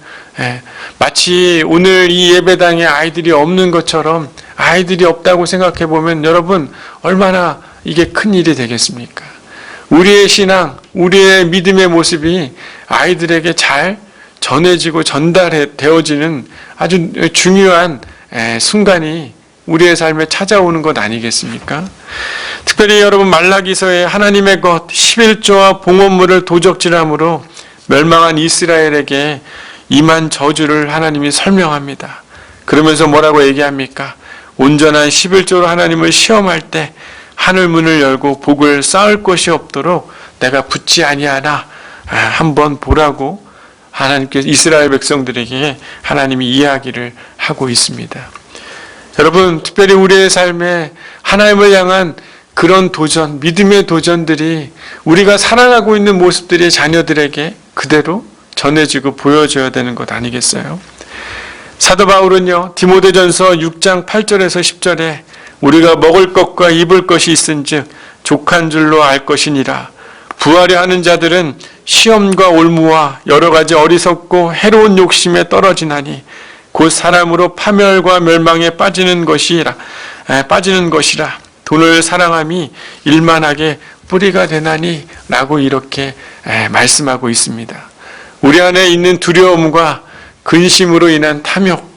마치 오늘 이 예배당에 아이들이 없는 것처럼 아이들이 없다고 생각해 보면 여러분 얼마나 이게 큰 일이 되겠습니까? 우리의 신앙, 우리의 믿음의 모습이 아이들에게 잘 전해지고 전달되어지는 아주 중요한 순간이 우리의 삶에 찾아오는 것 아니겠습니까? 특별히 여러분 말라기서에 하나님의 것 11조와 봉헌물을 도적질함으로 멸망한 이스라엘에게 임한 저주를 하나님이 설명합니다. 그러면서 뭐라고 얘기합니까? 온전한 11조로 하나님을 시험할 때 하늘 문을 열고 복을 쌓을 것이 없도록 내가 붙지 아니하나 한번 보라고 하나님께서 이스라엘 백성들에게 하나님이 이야기를 하고 있습니다. 여러분, 특별히 우리의 삶에 하나님을 향한 그런 도전, 믿음의 도전들이 우리가 살아가고 있는 모습들이 자녀들에게 그대로 전해지고 보여줘야 되는 것 아니겠어요? 사도 바울은요, 디모데전서 6장 8절에서 10절에 우리가 먹을 것과 입을 것이 있은즉 족한 줄로 알 것이니라. 부하려 하는 자들은 시험과 올무와 여러 가지 어리석고 해로운 욕심에 떨어지나니 곧 사람으로 파멸과 멸망에 빠지는 것이라. 돈을 사랑함이 일만하게 뿌리가 되나니 라고 이렇게 말씀하고 있습니다. 우리 안에 있는 두려움과 근심으로 인한 탐욕,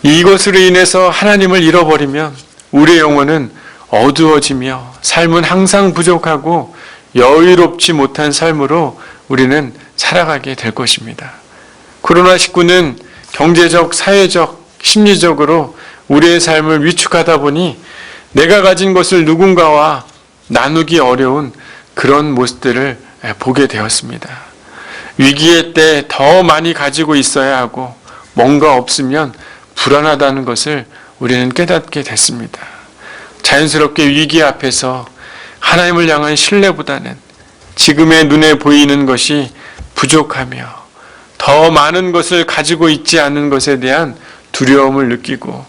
이것으로 인해서 하나님을 잃어버리면 우리의 영혼은 어두워지며 삶은 항상 부족하고 여유롭지 못한 삶으로 우리는 살아가게 될 것입니다. 코로나19는 경제적, 사회적, 심리적으로 우리의 삶을 위축하다 보니 내가 가진 것을 누군가와 나누기 어려운 그런 모습들을 보게 되었습니다. 위기의 때 더 많이 가지고 있어야 하고 뭔가 없으면 불안하다는 것을 우리는 깨닫게 됐습니다. 자연스럽게 위기 앞에서 하나님을 향한 신뢰보다는 지금의 눈에 보이는 것이 부족하며 더 많은 것을 가지고 있지 않은 것에 대한 두려움을 느끼고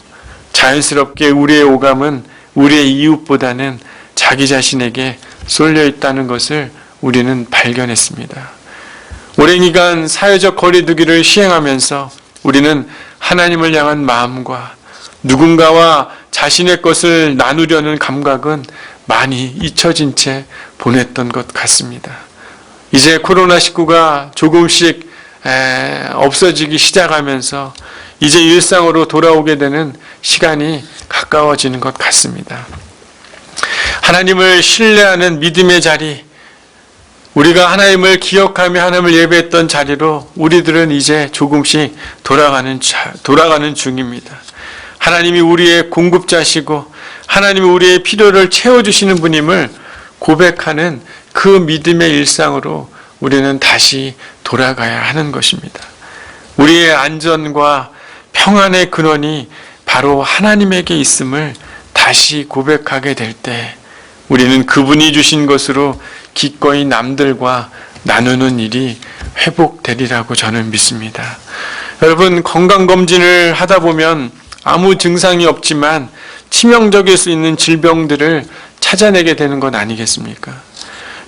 자연스럽게 우리의 오감은 우리의 이웃보다는 자기 자신에게 쏠려 있다는 것을 우리는 발견했습니다. 오랜 기간 사회적 거리두기를 시행하면서 우리는 하나님을 향한 마음과 누군가와 자신의 것을 나누려는 감각은 많이 잊혀진 채 보냈던 것 같습니다. 이제 코로나19가 조금씩 없어지기 시작하면서 이제 일상으로 돌아오게 되는 시간이 가까워지는 것 같습니다. 하나님을 신뢰하는 믿음의 자리, 우리가 하나님을 기억하며 하나님을 예배했던 자리로 우리들은 이제 조금씩 돌아가는 중입니다. 하나님이 우리의 공급자시고 하나님이 우리의 필요를 채워주시는 분임을 고백하는 그 믿음의 일상으로 우리는 다시 돌아가야 하는 것입니다. 우리의 안전과 평안의 근원이 바로 하나님에게 있음을 다시 고백하게 될 때 우리는 그분이 주신 것으로 기꺼이 남들과 나누는 일이 회복되리라고 저는 믿습니다. 여러분, 건강검진을 하다 보면 아무 증상이 없지만 치명적일 수 있는 질병들을 찾아내게 되는 것 아니겠습니까?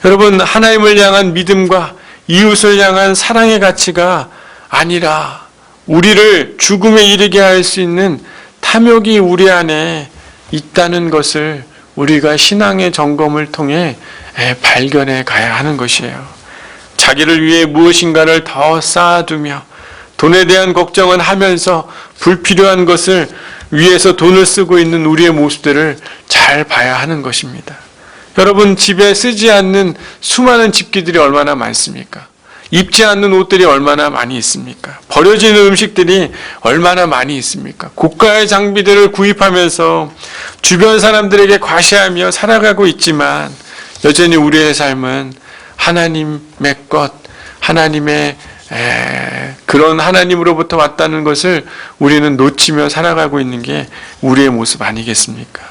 여러분, 하나님을 향한 믿음과 이웃을 향한 사랑의 가치가 아니라 우리를 죽음에 이르게 할 수 있는 탐욕이 우리 안에 있다는 것을 우리가 신앙의 점검을 통해 발견해 가야 하는 것이에요. 자기를 위해 무엇인가를 더 쌓아두며 돈에 대한 걱정은 하면서 불필요한 것을 위해서 돈을 쓰고 있는 우리의 모습들을 잘 봐야 하는 것입니다. 여러분, 집에 쓰지 않는 수많은 집기들이 얼마나 많습니까? 입지 않는 옷들이 얼마나 많이 있습니까? 버려지는 음식들이 얼마나 많이 있습니까? 고가의 장비들을 구입하면서 주변 사람들에게 과시하며 살아가고 있지만 여전히 우리의 삶은 하나님의 것, 하나님의 그런 하나님으로부터 왔다는 것을 우리는 놓치며 살아가고 있는 게 우리의 모습 아니겠습니까?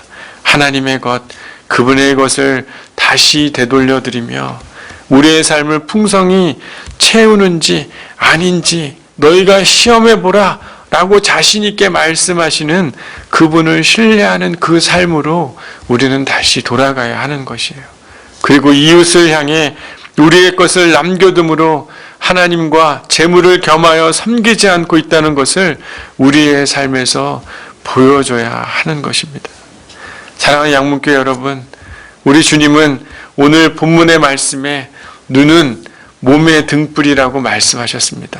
하나님의 것, 그분의 것을 다시 되돌려드리며 우리의 삶을 풍성히 채우는지 아닌지 너희가 시험해보라 라고 자신 있게 말씀하시는 그분을 신뢰하는 그 삶으로 우리는 다시 돌아가야 하는 것이에요. 그리고 이웃을 향해 우리의 것을 남겨둠으로 하나님과 재물을 겸하여 섬기지 않고 있다는 것을 우리의 삶에서 보여줘야 하는 것입니다. 사랑하는 양문교회 여러분, 우리 주님은 오늘 본문의 말씀에 눈은 몸의 등불이라고 말씀하셨습니다.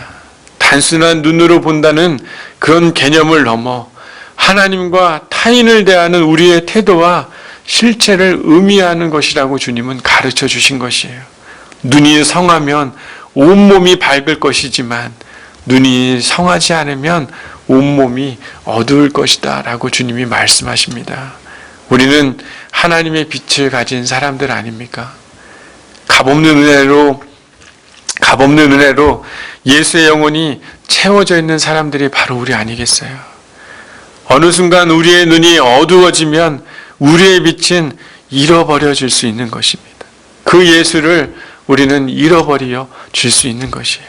단순한 눈으로 본다는 그런 개념을 넘어 하나님과 타인을 대하는 우리의 태도와 실체를 의미하는 것이라고 주님은 가르쳐 주신 것이에요. 눈이 성하면 온몸이 밝을 것이지만 눈이 성하지 않으면 온몸이 어두울 것이다 라고 주님이 말씀하십니다. 우리는 하나님의 빛을 가진 사람들 아닙니까? 값없는 은혜로 예수의 영혼이 채워져 있는 사람들이 바로 우리 아니겠어요? 어느 순간 우리의 눈이 어두워지면 우리의 빛은 잃어버려질 수 있는 것입니다. 그 예수를 우리는 잃어버려 줄 수 있는 것이에요.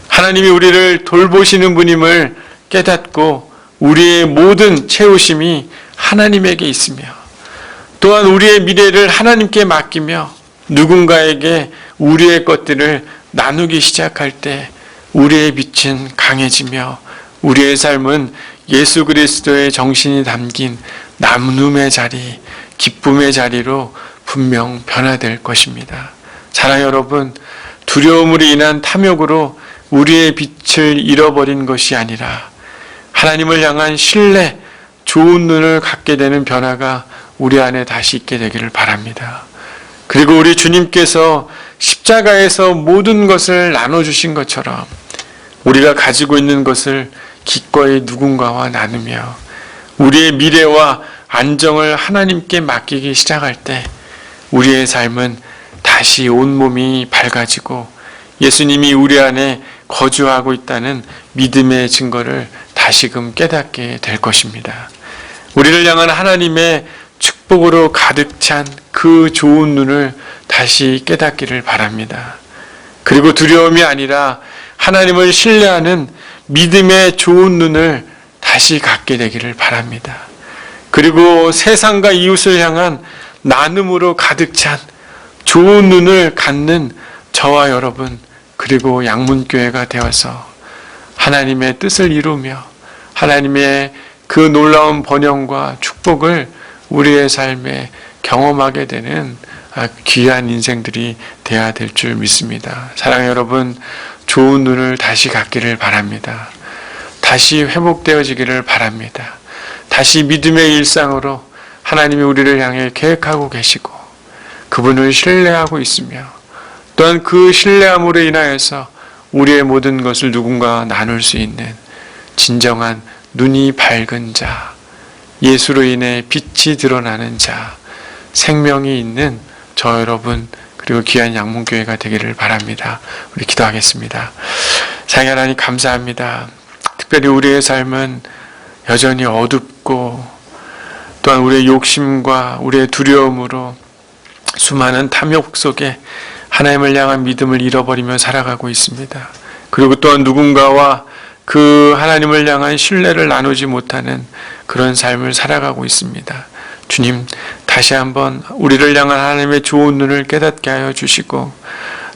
하나님이 우리를 돌보시는 분임을 깨닫고 우리의 모든 채우심이 하나님에게 있으며 또한 우리의 미래를 하나님께 맡기며 누군가에게 우리의 것들을 나누기 시작할 때 우리의 빛은 강해지며 우리의 삶은 예수 그리스도의 정신이 담긴 나눔의 자리, 기쁨의 자리로 분명 변화될 것입니다. 사랑하는 여러분, 두려움으로 인한 탐욕으로 우리의 빛을 잃어버린 것이 아니라 하나님을 향한 신뢰, 좋은 눈을 갖게 되는 변화가 우리 안에 다시 있게 되기를 바랍니다. 그리고 우리 주님께서 십자가에서 모든 것을 나눠주신 것처럼 우리가 가지고 있는 것을 기꺼이 누군가와 나누며 우리의 미래와 안정을 하나님께 맡기기 시작할 때 우리의 삶은 다시 온몸이 밝아지고 예수님이 우리 안에 거주하고 있다는 믿음의 증거를 다시금 깨닫게 될 것입니다. 우리를 향한 하나님의 축복으로 가득 찬 그 좋은 눈을 다시 깨닫기를 바랍니다. 그리고 두려움이 아니라 하나님을 신뢰하는 믿음의 좋은 눈을 다시 갖게 되기를 바랍니다. 그리고 세상과 이웃을 향한 나눔으로 가득 찬 좋은 눈을 갖는 저와 여러분 그리고 양문교회가 되어서 하나님의 뜻을 이루며 하나님의 그 놀라운 번영과 축복을 우리의 삶에 경험하게 되는 귀한 인생들이 되어야 될 줄 믿습니다. 사랑하는 여러분, 좋은 눈을 다시 갖기를 바랍니다. 다시 회복되어지기를 바랍니다. 다시 믿음의 일상으로 하나님이 우리를 향해 계획하고 계시고 그분을 신뢰하고 있으며 또한 그 신뢰함으로 인하여서 우리의 모든 것을 누군가와 나눌 수 있는 진정한 눈이 밝은 자, 예수로 인해 빛이 드러나는 자, 생명이 있는 저 여러분 그리고 귀한 양문교회가 되기를 바랍니다. 우리 기도하겠습니다. 사랑하는 하나님 감사합니다. 특별히 우리의 삶은 여전히 어둡고 또한 우리의 욕심과 우리의 두려움으로 수많은 탐욕 속에 하나님을 향한 믿음을 잃어버리며 살아가고 있습니다. 그리고 또한 누군가와 그 하나님을 향한 신뢰를 나누지 못하는 그런 삶을 살아가고 있습니다. 주님, 다시 한번 우리를 향한 하나님의 좋은 눈을 깨닫게 하여 주시고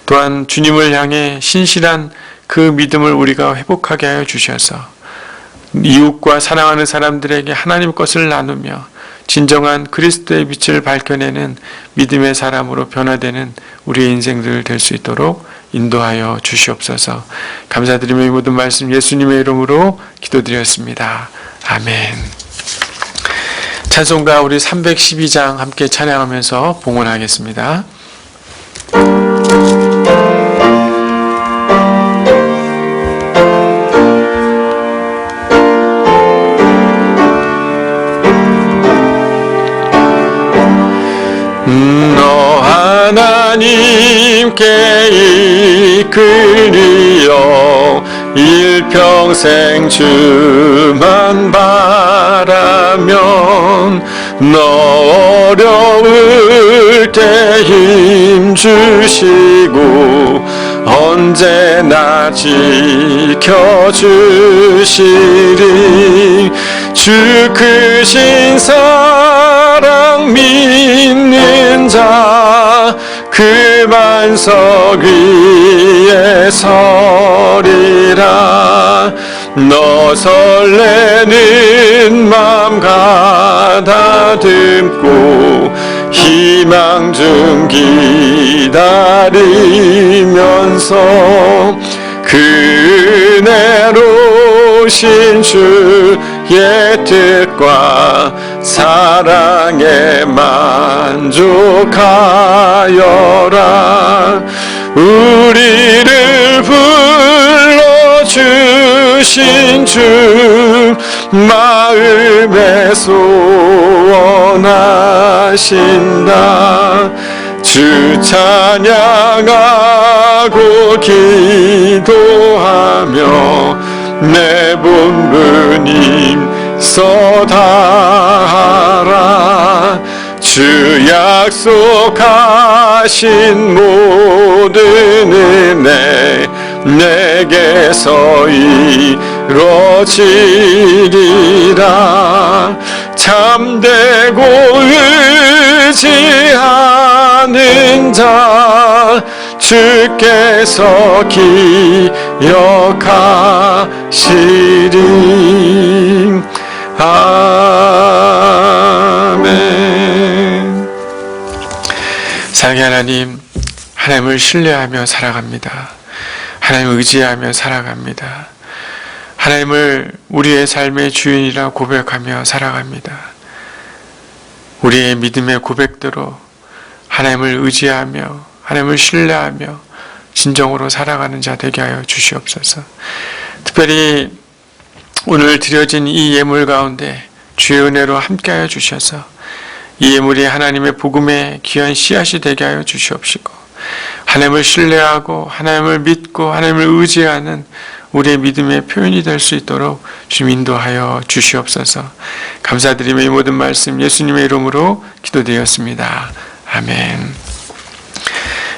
또한 주님을 향해 신실한 그 믿음을 우리가 회복하게 하여 주셔서 이웃과 사랑하는 사람들에게 하나님 것을 나누며 진정한 그리스도의 빛을 밝혀내는 믿음의 사람으로 변화되는 우리의 인생들 될 수 있도록 인도하여 주시옵소서. 감사드리며 이 모든 말씀 예수님의 이름으로 기도드렸습니다. 아멘. 찬송가 우리 312장 함께 찬양하면서 봉헌하겠습니다. 너 하나님께 이끌리어 일평생 주만 바라면 너 어려울 때 힘주시고 언제나 지켜주시리. 주 크신 사랑 믿는 자 그 반석 위에 서리라. 너 설레는 맘 가다듬고 희망 중 기다리면서 그 은혜로 신 주의 뜻과 사랑에 만족하여라. 우리를 주신 주 마음에 소원하신다. 주 찬양하고 기도하며 내 본분임 써다하라. 주 약속하신 모든 은혜 내게서 이루어지리라. 참되고 의지하는 자 주께서 기억하시리. 아멘. 사랑의 하나님, 하나님을 신뢰하며 살아갑니다. 하나님을 의지하며 살아갑니다. 하나님을 우리의 삶의 주인이라 고백하며 살아갑니다. 우리의 믿음의 고백대로 하나님을 의지하며 하나님을 신뢰하며 진정으로 살아가는 자 되게 하여 주시옵소서. 특별히 오늘 드려진 이 예물 가운데 주의 은혜로 함께하여 주셔서 이 예물이 하나님의 복음의 귀한 씨앗이 되게 하여 주시옵시고, 하나님을 신뢰하고 하나님을 믿고 하나님을 의지하는 우리의 믿음의 표현이 될 수 있도록 주님 인도하여 주시옵소서. 감사드리며 이 모든 말씀 예수님의 이름으로 기도드렸습니다. 아멘.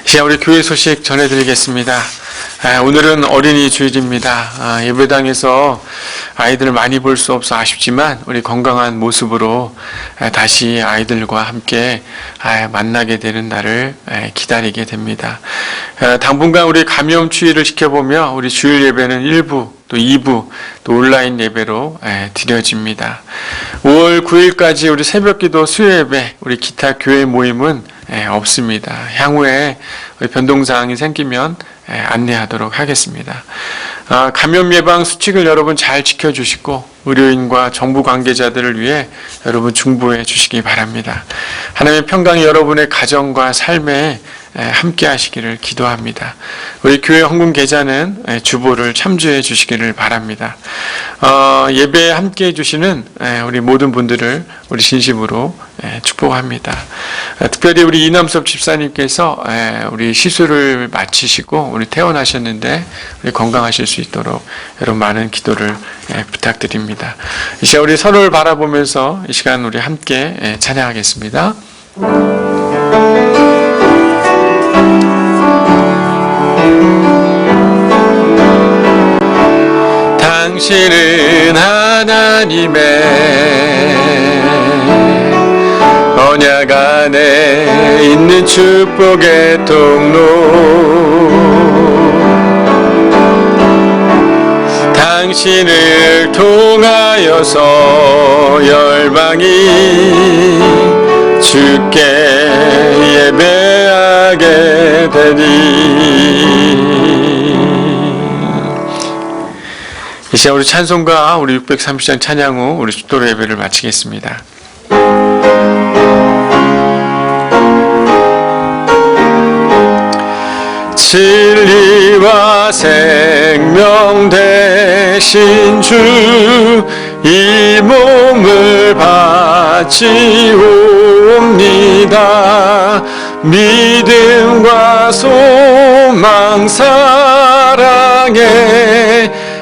이제 우리 교회 소식 전해드리겠습니다. 오늘은 어린이 주일입니다. 예배당에서 아이들을 많이 볼 수 없어 아쉽지만 우리 건강한 모습으로 다시 아이들과 함께 만나게 되는 날을 기다리게 됩니다. 당분간 우리 감염 추이를 지켜보며 우리 주일 예배는 1부 또 2부 또 온라인 예배로 드려집니다. 5월 9일까지 우리 새벽기도 수요예배 우리 기타 교회 모임은 없습니다. 향후에 변동사항이 생기면 안내하도록 하겠습니다. 감염 예방 수칙을 여러분 잘 지켜주시고 의료인과 정부 관계자들을 위해 여러분 중보해 주시기 바랍니다. 하나님의 평강이 여러분의 가정과 삶에 함께 하시기를 기도합니다. 우리 교회 헌금 계좌는 주보를 참조해 주시기를 바랍니다. 예배에 함께 해주시는 우리 모든 분들을 우리 진심으로 축복합니다. 특별히 우리 이남섭 집사님께서 우리 시술을 마치시고 우리 퇴원하셨는데 우리 건강하실 수 있도록 여러분 많은 기도를 부탁드립니다. 이 시간 우리 서로를 바라보면서 이 시간 우리 함께 찬양하겠습니다. 당신은 하나님의 언약 안에 있는 축복의 통로, 당신을 통하여서 열방이 주께 예배하게 되니. 이 시간 우리 찬송가 우리 630장 찬양 후 우리 축도로 예배를 마치겠습니다. 진리와 생명 되신 주 이 몸을 바치옵니다. 믿음과 소망 사랑에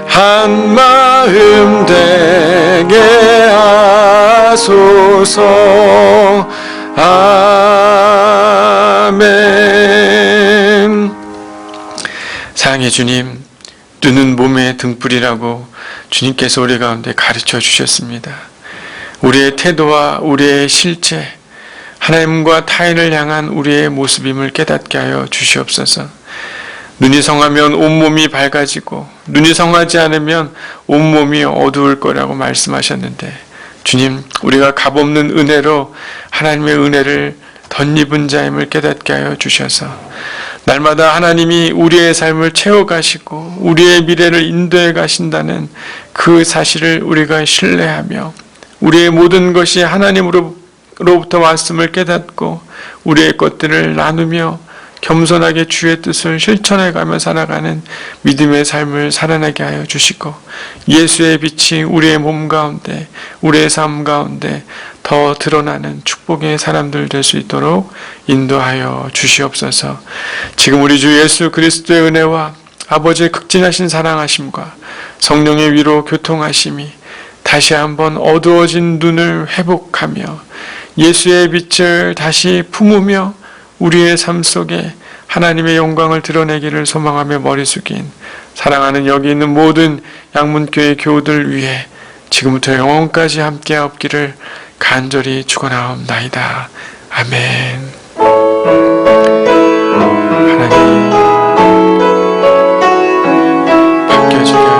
한 마음 되게 하소서. 아멘. 사랑의 주님, 눈은 몸의 등불이라고 주님께서 우리 가운데 가르쳐 주셨습니다. 우리의 태도와 우리의 실제, 하나님과 타인을 향한 우리의 모습임을 깨닫게 하여 주시옵소서. 눈이 성하면 온몸이 밝아지고 눈이 성하지 않으면 온몸이 어두울 거라고 말씀하셨는데, 주님, 우리가 값없는 은혜로 하나님의 은혜를 덧입은 자임을 깨닫게 하여 주셔서 날마다 하나님이 우리의 삶을 채워가시고 우리의 미래를 인도해 가신다는 그 사실을 우리가 신뢰하며 우리의 모든 것이 하나님으로부터 왔음을 깨닫고 우리의 것들을 나누며 겸손하게 주의 뜻을 실천해가며 살아가는 믿음의 삶을 살아나게 하여 주시고 예수의 빛이 우리의 몸 가운데 우리의 삶 가운데 더 드러나는 축복의 사람들 될 수 있도록 인도하여 주시옵소서. 지금 우리 주 예수 그리스도의 은혜와 아버지의 극진하신 사랑하심과 성령의 위로 교통하심이 다시 한번 어두워진 눈을 회복하며 예수의 빛을 다시 품으며 우리의 삶 속에 하나님의 영광을 드러내기를 소망하며 머리 숙인 사랑하는 여기 있는 모든 양문교회 교우들 위해 지금부터 영원까지 함께 없기를 간절히 축원하옵나이다. 아멘. 하나님 바뀌어지게